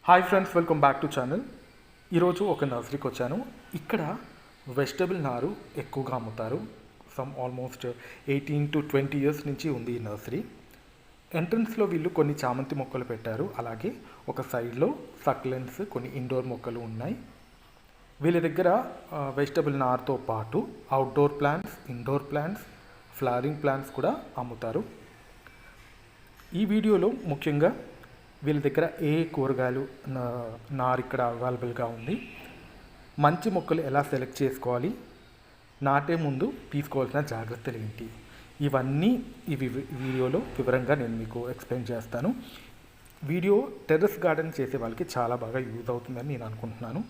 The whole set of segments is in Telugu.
Hi friends, welcome back to channel. ఈరోజు ఒక నర్సరీకి వచ్చాను. ఇక్కడ వెజిటబుల్ నారు ఎక్కువగా అమ్ముతారు. ఆల్మోస్ట్ 18 to 20 years నుంచి ఉంది ఈ నర్సరీ. ఎంట్రన్స్లో వీళ్ళు కొన్ని చామంతి మొక్కలు పెట్టారు. అలాగే ఒక సైడ్లో సక్లెంట్స్, కొన్ని ఇండోర్ మొక్కలు ఉన్నాయి. వీళ్ళ దగ్గర వెజిటబుల్ నారుతో పాటు outdoor plants, indoor plants, flowering plants కూడా అమ్ముతారు. ఈ వీడియోలో ముఖ్యంగా వీళ్ళ దగ్గర ఏ కూరగాయలు నారు ఇక్కడ అవైలబుల్గా ఉంది, మంచి మొక్కలు ఎలా సెలెక్ట్ చేసుకోవాలి, నాటే ముందు తీసుకోవాల్సిన జాగ్రత్తలు ఏంటి, ఇవన్నీ వీడియోలో వివరంగా నేను మీకు ఎక్స్ప్లెయిన్ చేస్తాను. వీడియో టెర్రస్ గార్డెన్ చేసే వాళ్ళకి చాలా బాగా యూజ్ అవుతుందని నేను అనుకుంటున్నాను.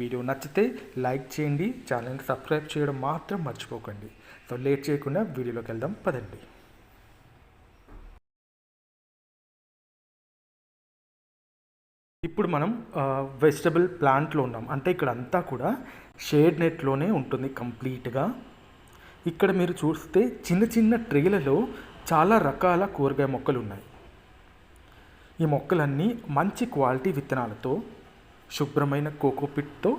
వీడియో నచ్చితే లైక్ చేయండి, ఛానల్ని సబ్స్క్రైబ్ చేయడం మాత్రం మర్చిపోకండి. సో లేట్ చేయకుండా వీడియోలోకి వెళ్దాం, పదండి. ఇప్పుడు మనం వెజిటబుల్ ప్లాంట్లో ఉన్నాం. అంటే ఇక్కడ అంతా కూడా షేడ్ నెట్లోనే ఉంటుంది కంప్లీట్గా. ఇక్కడ మీరు చూస్తే చిన్న చిన్న ట్రేలలో చాలా రకాల కూరగాయ మొక్కలు ఉన్నాయి. ఈ మొక్కలన్నీ మంచి క్వాలిటీ విత్తనాలతో, శుభ్రమైన కోకోపిట్తో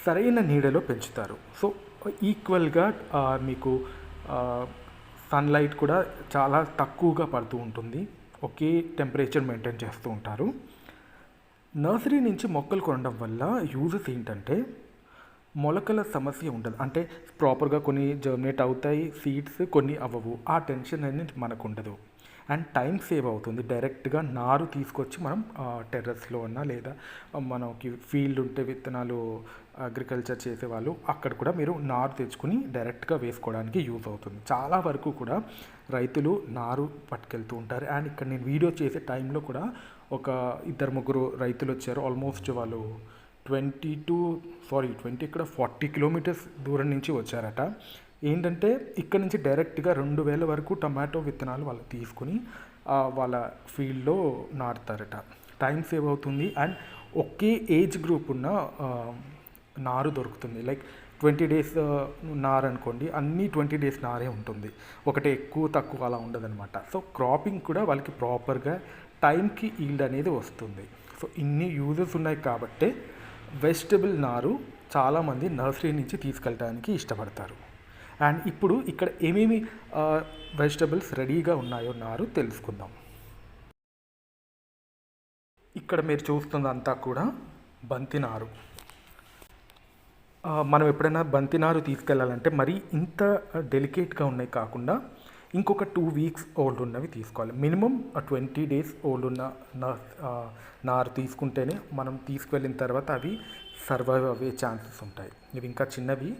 సరైన నీడలో పెంచుతారు. సో ఈక్వల్గా మీకు సన్లైట్ కూడా చాలా తక్కువగా పడుతూ ఉంటుంది. ఒకే టెంపరేచర్ మెయింటైన్ చేస్తూ ఉంటారు. నర్సరీ నుంచి మొక్కలు కొనడం వల్ల యూజెస్ ఏంటంటే, మొలకల సమస్య ఉండదు. అంటే ప్రాపర్గా కొన్ని జర్మినేట్ అవుతాయి సీడ్స్, కొన్ని అవ్వవు. ఆ టెన్షన్ అనేది మనకు ఉండదు. అండ్ టైం సేవ్ అవుతుంది. డైరెక్ట్గా నారు తీసుకొచ్చి మనం టెర్రస్లో ఉన్నా లేదా మనకి ఫీల్డ్ ఉంటే విత్తనాలు అగ్రికల్చర్ చేసేవాళ్ళు అక్కడ కూడా మీరు నారు తెచ్చుకుని డైరెక్ట్గా వేసుకోవడానికి యూజ్ అవుతుంది. చాలా వరకు కూడా రైతులు నారు పట్టుకెళ్తూ ఉంటారు. అండ్ ఇక్కడ నేను వీడియో చేసే టైంలో కూడా ఒక 2-3 రైతులు వచ్చారు. ఆల్మోస్ట్ వాళ్ళు 20 ఇక్కడ 40 kilometers దూరం నుంచి వచ్చారట. ఏంటంటే ఇక్కడ నుంచి డైరెక్ట్గా 2000 వరకు టమాటో విత్తనాలు వాళ్ళు తీసుకుని వాళ్ళ ఫీల్డ్లో నాటుతారట. టైం సేవ్ అవుతుంది. అండ్ ఒకే ఏజ్ గ్రూప్ ఉన్న నారు దొరుకుతుంది. లైక్ 20 days నారు అనుకోండి, అన్నీ 20 days నారే ఉంటుంది. ఒకటి ఎక్కువ తక్కువ అలా ఉండదన్నమాట. సో క్రాపింగ్ కూడా వాళ్ళకి ప్రాపర్గా టైంకి ఈల్డ్ అనేది వస్తుంది. సో ఇన్ని యూజెస్ ఉన్నాయి కాబట్టి వెజిటబుల్ నారు చాలామంది నర్సరీ నుంచి తీసుకెళ్ళడానికి ఇష్టపడతారు. అండ్ ఇప్పుడు ఇక్కడ ఏమేమి వెజిటబుల్స్ రెడీగా ఉన్నాయో నారు తెలుసుకుందాం. ఇక్కడ మీరు చూస్తున్నదంతా కూడా బంతి నారు. మనం ఎప్పుడైనా బంతి నారు తీసుకెళ్ళాలంటే మరి ఇంత డెలికేట్గా ఉన్నాయి కాకుండా ఇంకొక 2 weeks ఓల్డ్ ఉన్నవి తీసుకోవాలి. మినిమం 20 days ఓల్డ్ ఉన్న నారు తీసుకుంటేనే మనం తీసుకువెళ్ళిన తర్వాత అవి సర్వైవ్ అయ్యే ఛాన్సెస్ ఉంటాయి. ఇవి ఇంకా చిన్నవి,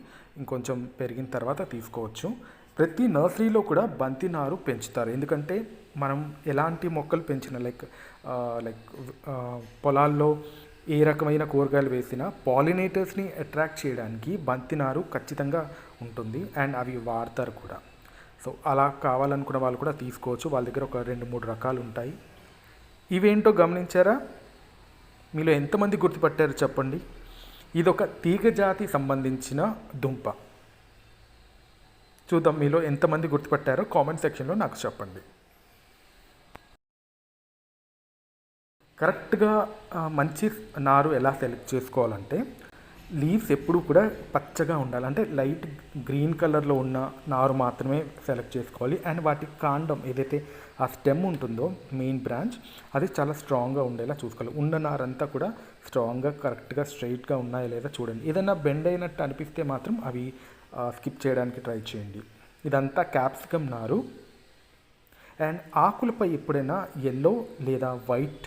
ఇంకొంచెం పెరిగిన తర్వాత తీసుకోవచ్చు. ప్రతి నర్సరీలో కూడా బంతి నారు పెంచుతారు. ఎందుకంటే మనం ఎలాంటి మొక్కలు పెంచినా లైక్ పొలాల్లో ఏ రకమైన కూరగాయలు వేసినా పాలినేటర్స్ని అట్రాక్ట్ చేయడానికి బంతి నారు ఖచ్చితంగా ఉంటుంది. అండ్ అవి వాడతారు కూడా. సో అలా కావాలనుకున్న వాళ్ళు కూడా తీసుకోవచ్చు. వాళ్ళ దగ్గర ఒక 2-3 రకాలు ఉంటాయి. ఇవేంటో గమనించారా? మీలో ఎంతమంది గుర్తుపట్టారు చెప్పండి. ఇదొక తీగ జాతి సంబంధించిన దుంప. చూద్దాం మీలో ఎంతమంది గుర్తుపట్టారో కామెంట్ సెక్షన్లో నాకు చెప్పండి. కరెక్ట్గా మంచి నారు ఎలా సెలెక్ట్ చేసుకోవాలంటే, లీవ్స్ ఎప్పుడు కూడా పచ్చగా ఉండాలి. అంటే లైట్ గ్రీన్ కలర్లో ఉన్న నారు మాత్రమే సెలెక్ట్ చేసుకోవాలి. అండ్ వాటి కాండం ఏదైతే ఆ స్టెమ్ ఉంటుందో, మెయిన్ బ్రాంచ్, అది చాలా స్ట్రాంగ్గా ఉండేలా చూసుకోవాలి. ఉన్న నారంతా కూడా స్ట్రాంగ్గా కరెక్ట్గా స్ట్రైట్గా ఉన్నాయా లేదా చూడండి. ఏదైనా బెండ్ అయినట్టు అనిపిస్తే మాత్రం అవి స్కిప్ చేయడానికి ట్రై చేయండి. ఇదంతా క్యాప్సికమ్ నారు. అండ్ ఆకులపై ఎప్పుడైనా ఎల్లో లేదా వైట్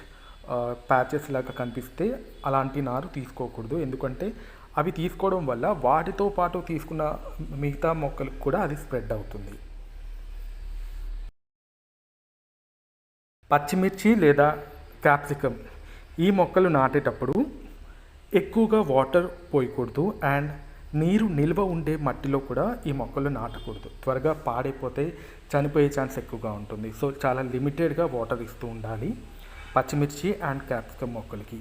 ప్యాచెస్ లాగా కనిపిస్తే అలాంటి నారు తీసుకోకూడదు. ఎందుకంటే అవి తీసుకోవడం వల్ల వాటితో పాటు తీసుకున్న మిగతా మొక్కలకు కూడా అది స్ప్రెడ్ అవుతుంది. పచ్చిమిర్చి లేదా క్యాప్సికమ్ ఈ మొక్కలు నాటేటప్పుడు ఎక్కువగా వాటర్ పోయకూడదు. అండ్ నీరు నిల్వ ఉండే మట్టిలో కూడా ఈ మొక్కలు నాటకూడదు. త్వరగా పాడైపోతే చనిపోయే ఛాన్స్ ఎక్కువగా ఉంటుంది. సో చాలా లిమిటెడ్గా వాటర్ ఇస్తూ ఉండాలి పచ్చిమిర్చి అండ్ క్యాప్సికమ్ మొక్కలకి.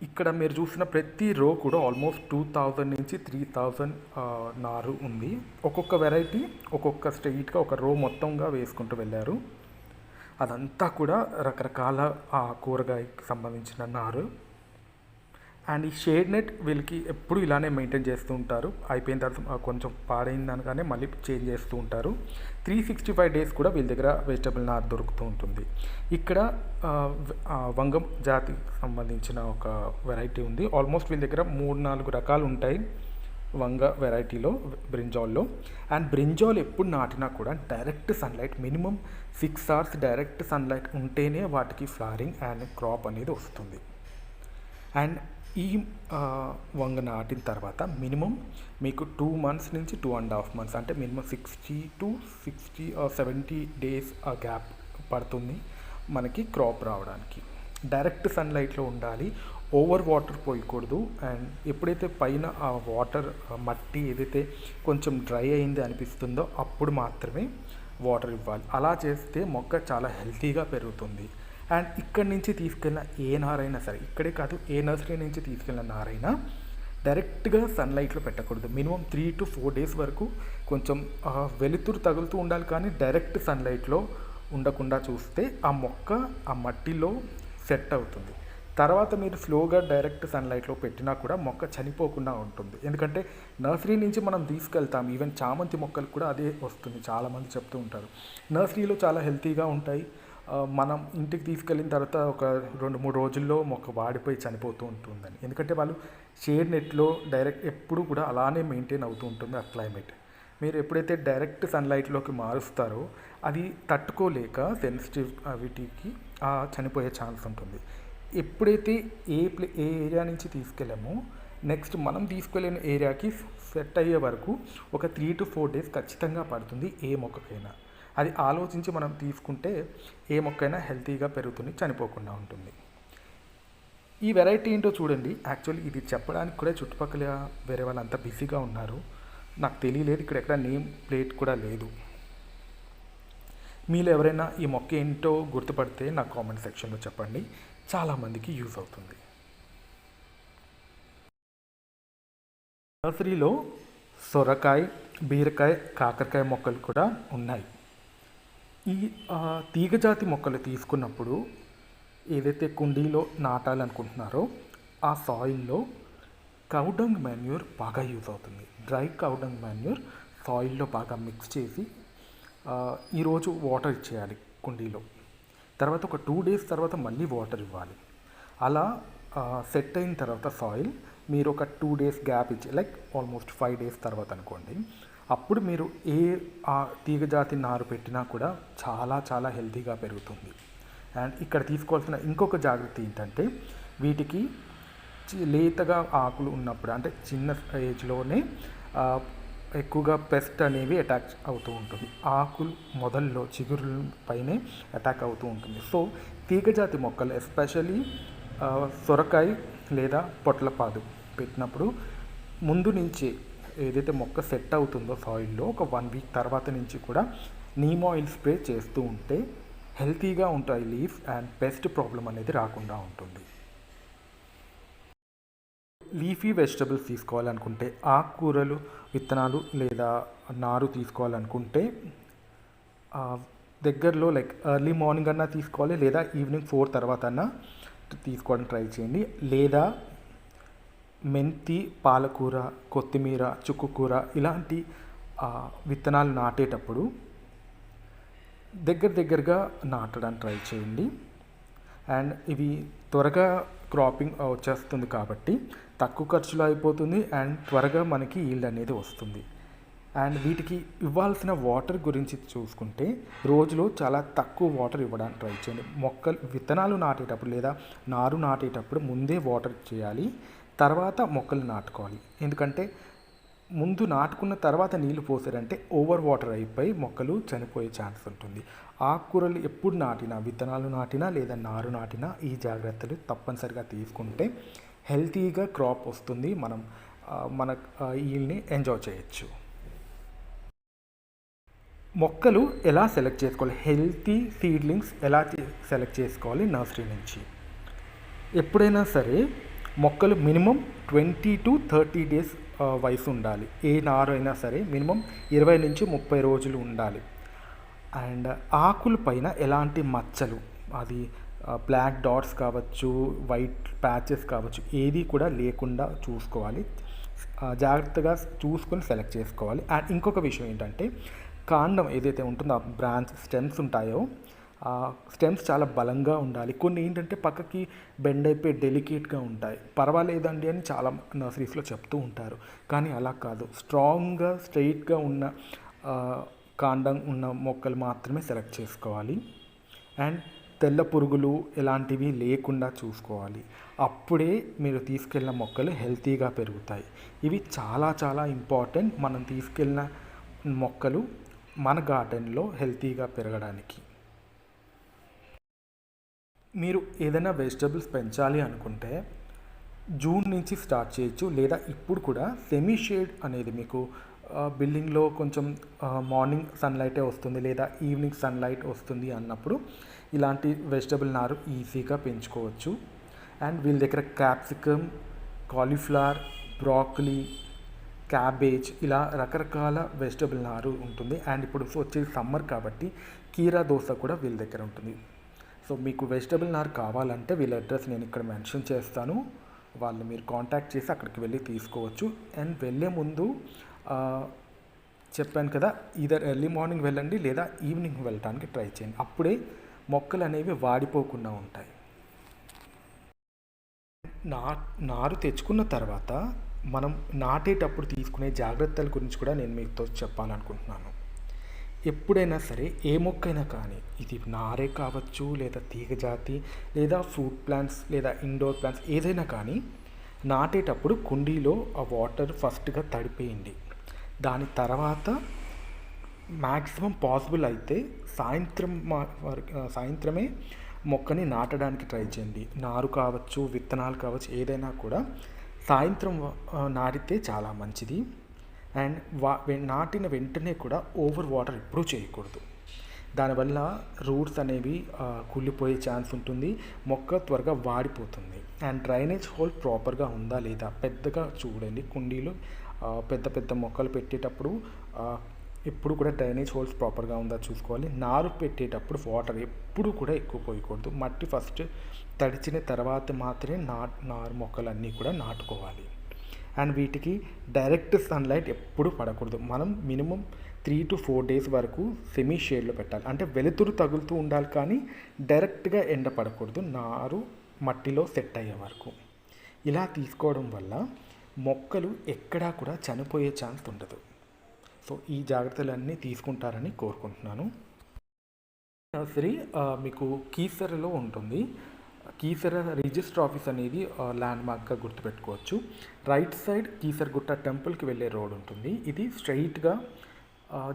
ఇక్కడ మీరు చూసిన ప్రతి రో కూడా ఆల్మోస్ట్ 2000 నుంచి 3000 నారు ఉంది. ఒక్కొక్క వెరైటీ ఒక్కొక్క స్ట్రెయిట్గా ఒక రో మొత్తంగా వేసుకుంటూ వెళ్ళారు. అదంతా కూడా రకరకాల కూరగాయకి సంబంధించిన నారు. అండ్ ఈ షేడ్ నెట్ వీళ్ళకి ఎప్పుడు ఇలానే మెయింటైన్ చేస్తూ ఉంటారు. అయిపోయిన తర్వాత కొంచెం పాడైందనగానే మళ్ళీ చేంజ్ చేస్తూ ఉంటారు. 365 డేస్ కూడా వీళ్ళ దగ్గర వెజిటబుల్ నార్ దొరుకుతూ ఉంటుంది. ఇక్కడ వంగం జాతికి సంబంధించిన ఒక వెరైటీ ఉంది. ఆల్మోస్ట్ వీళ్ళ దగ్గర 3-4 రకాలు ఉంటాయి వంగ వెరైటీలో, బ్రింజాల్లో. అండ్ బ్రింజాల్ ఎప్పుడు నాటినా కూడా direct sunlight, minimum 6 hours direct sunlight ఉంటేనే వాటికి ఫ్లవరింగ్ అండ్ క్రాప్ అనేది వస్తుంది. అండ్ ఈ వంగ నాటిన తర్వాత మినిమం మీకు 2 months నుంచి 2.5 months, అంటే మినిమం 60 to 70 డేస్ ఆ గ్యాప్ పడుతుంది మనకి క్రాప్ రావడానికి. డైరెక్ట్ సన్లైట్లో ఉండాలి, ఓవర్ వాటర్ పోయకూడదు. అండ్ ఎప్పుడైతే పైన ఆ వాటర్ మట్టి ఏదైతే కొంచెం డ్రై అయింది అనిపిస్తుందో అప్పుడు మాత్రమే వాటర్ ఇవ్వాలి. అలా చేస్తే మొక్క చాలా హెల్తీగా పెరుగుతుంది. అండ్ ఇక్కడి నుంచి తీసుకెళ్ళిన ఏ నారైనా సరే, ఇక్కడే కాదు ఏ నర్సరీ నుంచి తీసుకెళ్ళిన నారైనా డైరెక్ట్గా సన్లైట్లో పెట్టకూడదు. మినిమం 3 to 4 days వరకు కొంచెం వెలుతురు తగులుతూ ఉండాలి, కానీ డైరెక్ట్ సన్లైట్లో ఉండకుండా చూస్తే ఆ మొక్క ఆ మట్టిలో సెట్ అవుతుంది. తర్వాత మీరు స్లోగా డైరెక్ట్ సన్లైట్లో పెట్టినా కూడా మొక్క చనిపోకుండా ఉంటుంది. ఎందుకంటే నర్సరీ నుంచి మనం తీసుకెళ్తాం, ఈవెన్ చామంతి మొక్కలు కూడా అదే వస్తుంది. చాలామంది చెప్తూ ఉంటారు నర్సరీలో చాలా హెల్తీగా ఉంటాయి, మనం ఇంటికి తీసుకెళ్ళిన తర్వాత ఒక 2-3 రోజుల్లో మొక్క వాడిపోయి చనిపోతూ ఉంటుందని. ఎందుకంటే వాళ్ళు షేడ్ నెట్లో డైరెక్ట్ ఎప్పుడు కూడా అలానే మెయింటైన్ అవుతూ ఉంటుంది ఆ క్లైమేట్. మీరు ఎప్పుడైతే డైరెక్ట్ సన్లైట్లోకి మారుస్తారో అది తట్టుకోలేక సెన్సిటివిటీకి చనిపోయే ఛాన్స్ ఉంటుంది. ఎప్పుడైతే ఏ ఏరియా నుంచి తీసుకెళ్ళామో నెక్స్ట్ మనం తీసుకెళ్ళిన ఏరియాకి సెట్ అయ్యే వరకు ఒక 3 to 4 days ఖచ్చితంగా పడుతుంది ఏ మొక్కకైనా. అది ఆలోచించి మనం తీసుకుంటే ఏ మొక్కైనా హెల్తీగా పెరుగుతుంది, చనిపోకుండా ఉంటుంది. ఈ వెరైటీ ఏంటో చూడండి. యాక్చువల్లీ ఇది చెప్పడానికి కూడా చుట్టుపక్కల వేరే వాళ్ళంతా బిజీగా ఉన్నారు, నాకు తెలియలేదు. ఇక్కడ ఎక్కడ నేమ్ ప్లేట్ కూడా లేదు. మీలో ఎవరైనా ఈ మొక్క ఏంటో గుర్తుపడితే నాకు కామెంట్ సెక్షన్లో చెప్పండి, చాలామందికి యూజ్ అవుతుంది. నర్సరీలో సొరకాయ, బీరకాయ, కాకరకాయ మొక్కలు కూడా ఉన్నాయి. ఈ తీగజాతి మొక్కలు తీసుకున్నప్పుడు ఏదైతే కుండీలో నాటాలనుకుంటున్నారో ఆ సాయిల్లో కౌడంగ్ మాన్యూర్ బాగా యూజ్ అవుతుంది. డ్రై కౌడంగ్ మాన్యూర్ సాయిల్లో బాగా మిక్స్ చేసి ఈరోజు వాటర్ ఇచ్చేయాలి కుండీలో, తర్వాత ఒక 2 days తర్వాత మళ్ళీ వాటర్ ఇవ్వాలి. అలా సెట్ అయిన తర్వాత సాయిల్ మీరు ఒక 2 days గ్యాప్ ఇచ్చి, లైక్ ఆల్మోస్ట్ 5 days తర్వాత అనుకోండి, అప్పుడు మీరు తీగజాతి నారు పెట్టినా కూడా చాలా చాలా హెల్తీగా పెరుగుతుంది. అండ్ ఇక్కడ తీసుకోవాల్సిన ఇంకొక జాగ్రత్త ఏంటంటే వీటికి లేతగా ఆకులు ఉన్నప్పుడు, అంటే చిన్న ఏజ్లోనే ఎక్కువగా పెస్ట్ అనేవి అటాక్ అవుతూ ఉంటుంది. ఆకులు మొదల్లో చిగురుల పైనే అటాక్ అవుతూ ఉంటుంది. సో తీగజాతి మొక్కలు ఎస్పెషల్లీ సొరకాయ లేదా పొట్లపాదు పెట్టినప్పుడు ముందు నుంచి ఏదైతే మొక్క సెట్ అవుతుందో సాయిల్లో ఒక 1 week తర్వాత నుంచి కూడా నీమ్ ఆయిల్ స్ప్రే చేస్తూ ఉంటే హెల్తీగా ఉంటాయి లీవ్స్ అండ్ పెస్ట్ ప్రాబ్లం అనేది రాకుండా ఉంటుంది. లీఫీ వెజిటబుల్స్ తీసుకోవాలనుకుంటే, ఆకుకూరలు విత్తనాలు లేదా నారు తీసుకోవాలనుకుంటే దగ్గరలో లైక్ ఎర్లీ మార్నింగ్ అన్నా తీసుకోవాలి, లేదా ఈవినింగ్ 4 తర్వాత అన్నా తీసుకోవడం ట్రై చేయండి. లేదా మెంతి, పాలకూర, కొత్తిమీర, చుక్కకూర ఇలాంటి విత్తనాలు నాటేటప్పుడు దగ్గరగా నాటడానికి ట్రై చేయండి. అండ్ ఇవి త్వరగా క్రాపింగ్ వచ్చేస్తుంది కాబట్టి తక్కువ ఖర్చులో అయిపోతుంది అండ్ త్వరగా మనకి ఈల్డ్ అనేది వస్తుంది. అండ్ వీటికి ఇవ్వాల్సిన వాటర్ గురించి చూసుకుంటే రోజులో చాలా తక్కువ వాటర్ ఇవ్వడానికి ట్రై చేయండి. విత్తనాలు నాటేటప్పుడు లేదా నారు నాటేటప్పుడు ముందే వాటర్ చేయాలి, తర్వాత మొక్కలు నాటుకోవాలి. ఎందుకంటే ముందు నాటుకున్న తర్వాత నీళ్లు పోసారంటే ఓవర్ వాటర్ అయిపోయి మొక్కలు చనిపోయే ఛాన్స్ ఉంటుంది. ఆకుకూరలు ఎప్పుడు నాటినా, విత్తనాలు నాటినా లేదా నారు నాటినా ఈ జాగ్రత్తలు తప్పనిసరిగా తీసుకుంటే హెల్తీగా క్రాప్ వస్తుంది, మనం మన ఈల్డ్ని ఎంజాయ్ చేయొచ్చు. మొక్కలు ఎలా సెలెక్ట్ చేసుకోవాలి, హెల్తీ సీడ్లింగ్స్ ఎలా సెలెక్ట్ చేసుకోవాలి నర్సరీ నుంచి? ఎప్పుడైనా సరే మొక్కలు మినిమం 20 to 30 days వయసు ఉండాలి. ఏ నారు అయినా సరే మినిమం 20 నుంచి 30 రోజులు ఉండాలి. అండ్ ఆకుల పైన ఎలాంటి మచ్చలు, అది బ్లాక్ డాట్స్ కావచ్చు, వైట్ ప్యాచెస్ కావచ్చు, ఏది కూడా లేకుండా చూసుకోవాలి. జాగ్రత్తగా చూసుకొని సెలెక్ట్ చేసుకోవాలి. అండ్ ఇంకొక విషయం ఏంటంటే, కాండం ఏదైతే ఉంటుందో ఆ బ్రాంచ్ స్టెమ్స్ ఉంటాయో, ఆ స్టెమ్స్ చాలా బలంగా ఉండాలి. కొన్ని ఏంటంటే పక్కకి బెండ్ అయిపోయి డెలికేట్గా ఉంటాయి. పర్వాలేదండి అని చాలా నర్సరీస్లో చెప్తూ ఉంటారు, కానీ అలా కాదు. స్ట్రాంగ్గా స్ట్రైట్గా ఉన్న కాండం ఉన్న మొక్కలు మాత్రమే సెలెక్ట్ చేసుకోవాలి. అండ్ తెల్ల పురుగులు ఎలాంటివి లేకుండా చూసుకోవాలి. అప్పుడే మీరు తీసుకెళ్ళిన మొక్కలు హెల్తీగా పెరుగుతాయి. ఇవి చాలా చాలా ఇంపార్టెంట్, మనం తీసుకెళ్ళిన మొక్కలు మన గార్డెన్లో హెల్తీగా పెరగడానికి. మీరు ఏదైనా వెజిటబుల్స్ పెంచాలి అనుకుంటే జూన్ నుంచి స్టార్ట్ చేయొచ్చు, లేదా ఇప్పుడు కూడా సెమీ షేడ్ అనేది మీకు బిల్డింగ్లో కొంచెం మార్నింగ్ సన్లైటే వస్తుంది లేదా ఈవినింగ్ సన్లైట్ వస్తుంది అన్నప్పుడు ఇలాంటి వెజిటబుల్ నారు ఈజీగా పెంచుకోవచ్చు. అండ్ వీళ్ళ దగ్గర క్యాప్సికమ్, కాలీఫ్లవర్, బ్రాకలీ, క్యాబేజ్ ఇలా రకరకాల వెజిటబుల్ నారు ఉంటుంది. అండ్ ఇప్పుడు వచ్చే సమ్మర్ కాబట్టి కీరా దోస కూడా వీళ్ళ దగ్గర ఉంటుంది. సో మీకు వెజిటబుల్ నారు కావాలంటే వీళ్ళ అడ్రస్ నేను ఇక్కడ మెన్షన్ చేస్తాను, వాళ్ళు మీరు కాంటాక్ట్ చేసి అక్కడికి వెళ్ళి తీసుకోవచ్చు. అండ్ వెళ్ళే ముందు చెప్పాను కదా, ఈధర్ ఎర్లీ మార్నింగ్ వెళ్ళండి లేదా ఈవినింగ్ వెళ్ళడానికి ట్రై చేయండి, అప్పుడే మొక్కలు అనేవి వాడిపోకుండా ఉంటాయి. నారు తెచ్చుకున్న తర్వాత మనం నాటేటప్పుడు తీసుకునే జాగ్రత్తల గురించి కూడా నేను మీతో చెప్పాలనుకుంటున్నాను. ఎప్పుడైనా సరే ఏ మొక్కైనా కానీ, ఇది నారే కావచ్చు లేదా తీగజాతి లేదా ఫ్రూట్ ప్లాంట్స్ లేదా ఇండోర్ ప్లాంట్స్ ఏదైనా కానీ, నాటేటప్పుడు కుండీలో ఆ వాటర్ ఫస్ట్గా తడిపేయండి. దాని తర్వాత మ్యాక్సిమం పాసిబుల్ అయితే సాయంత్రమే మొక్కని నాటడానికి ట్రై చేయండి. నారు కావచ్చు, విత్తనాలు కావచ్చు, ఏదైనా కూడా సాయంత్రం నాటితే చాలా మంచిది. అండ్ నాటిన వెంటనే కూడా ఓవర్ వాటర్ ఎప్పుడూ చేయకూడదు. దానివల్ల రూట్స్ అనేవి కుళ్ళిపోయే ఛాన్స్ ఉంటుంది, మొక్క త్వరగా వాడిపోతుంది. అండ్ డ్రైనేజ్ హోల్ ప్రాపర్గా ఉందా లేదా పెద్దగా చూడండి. కుండీలు పెద్ద పెద్ద మొక్కలు పెట్టేటప్పుడు ఎప్పుడు కూడా డ్రైనేజ్ హోల్స్ ప్రాపర్గా ఉందా చూసుకోవాలి. నారు పెట్టేటప్పుడు వాటర్ ఎప్పుడు కూడా ఎక్కువ పోయకూడదు. మట్టి ఫస్ట్ తడిచిన తర్వాత మాత్రమే నారు మొక్కలన్నీ కూడా నాటుకోవాలి. అండ్ వీటికి డైరెక్ట్ సన్లైట్ ఎప్పుడు పడకూడదు. మనం మినిమం 3 to 4 days వరకు సెమీ షేడ్లో పెట్టాలి. అంటే వెలుతురు తగులుతూ ఉండాలి, కానీ డైరెక్ట్గా ఎండ పడకూడదు, నారు మట్టిలో సెట్ అయ్యే వరకు. ఇలా తీసుకోవడం వల్ల మొక్కలు ఎక్కడా కూడా చనిపోయే ఛాన్స్ ఉండదు. సో ఈ జాగ్రత్తలన్నీ తీసుకుంటారని కోరుకుంటున్నాను. నర్సరీ మీకు కీసరలో ఉంటుంది. కీసర రిజిస్టర్ ఆఫీస్ అనేది ల్యాండ్ మార్క్గా గుర్తుపెట్టుకోవచ్చు. రైట్ సైడ్ కీసరగుట్ట టెంపుల్కి వెళ్ళే రోడ్ ఉంటుంది. ఇది స్ట్రైట్గా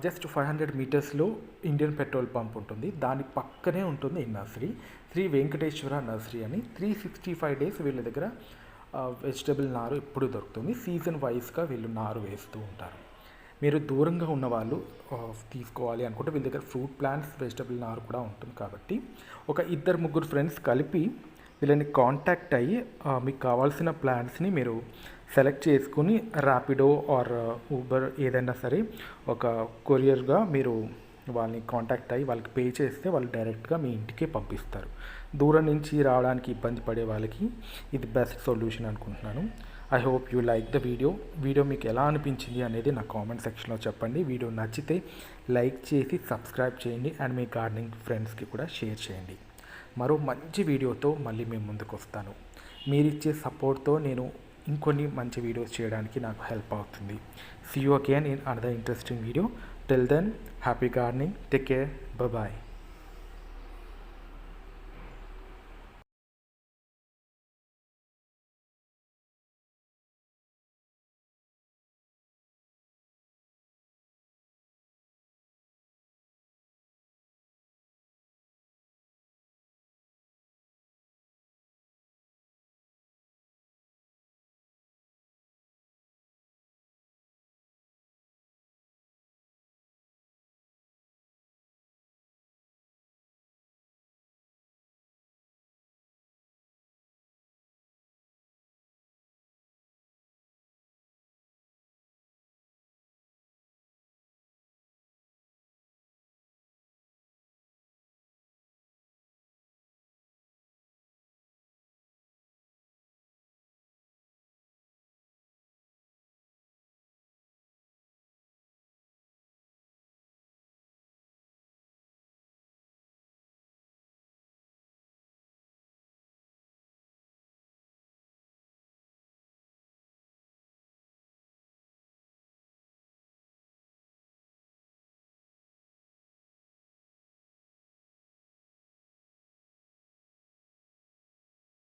జస్ట్ 500 మీటర్స్లో ఇండియన్ పెట్రోల్ పంప్ ఉంటుంది. దాని పక్కనే ఉంటుంది ఈ నర్సరీ, శ్రీ వెంకటేశ్వర నర్సరీ అని. 365 days వీళ్ళ దగ్గర వెజిటబుల్ నారు ఎప్పుడు దొరుకుతుంది. సీజన్ వైజ్గా వీళ్ళు నారు వేస్తూ ఉంటారు. మీరు దూరంగా ఉన్న వాళ్ళు తీసుకోవాలి అనుకుంటే వీళ్ళ దగ్గర ఫ్రూట్ ప్లాంట్స్, వెజిటబుల్ నారు కూడా ఉంటుంది. కాబట్టి ఒక 2-3 ఫ్రెండ్స్ కలిపి వీళ్ళని కాంటాక్ట్ అయ్యి మీకు కావాల్సిన ప్లాంట్స్ని మీరు సెలెక్ట్ చేసుకుని ర్యాపిడో ఆర్ ఊబర్ ఏదైనా సరే ఒక కొరియర్గా మీరు వాళ్ళని కాంటాక్ట్ అయ్యి వాళ్ళకి పే చేస్తే వాళ్ళు డైరెక్ట్గా మీ ఇంటికే పంపిస్తారు. దూరం నుంచి రావడానికి ఇబ్బంది పడే వాళ్ళకి ఇది బెస్ట్ సొల్యూషన్ అనుకుంటున్నాను. I hope you like the video మీకు ఎలా అనిపించింది అనేది నా కామెంట్ సెక్షన్లో చెప్పండి. వీడియో నచ్చితే లైక్ చేసి సబ్స్క్రైబ్ చేయండి అండ్ మీ గార్డెనింగ్ ఫ్రెండ్స్కి కూడా షేర్ చేయండి. మరో మంచి వీడియోతో మళ్ళీ మేము ముందుకు వస్తాను. మీరిచ్చే సపోర్ట్తో నేను ఇంకొన్ని మంచి వీడియోస్ చేయడానికి నాకు హెల్ప్ అవుతుంది. See you again in another interesting video. Till then happy gardening, take care, bye.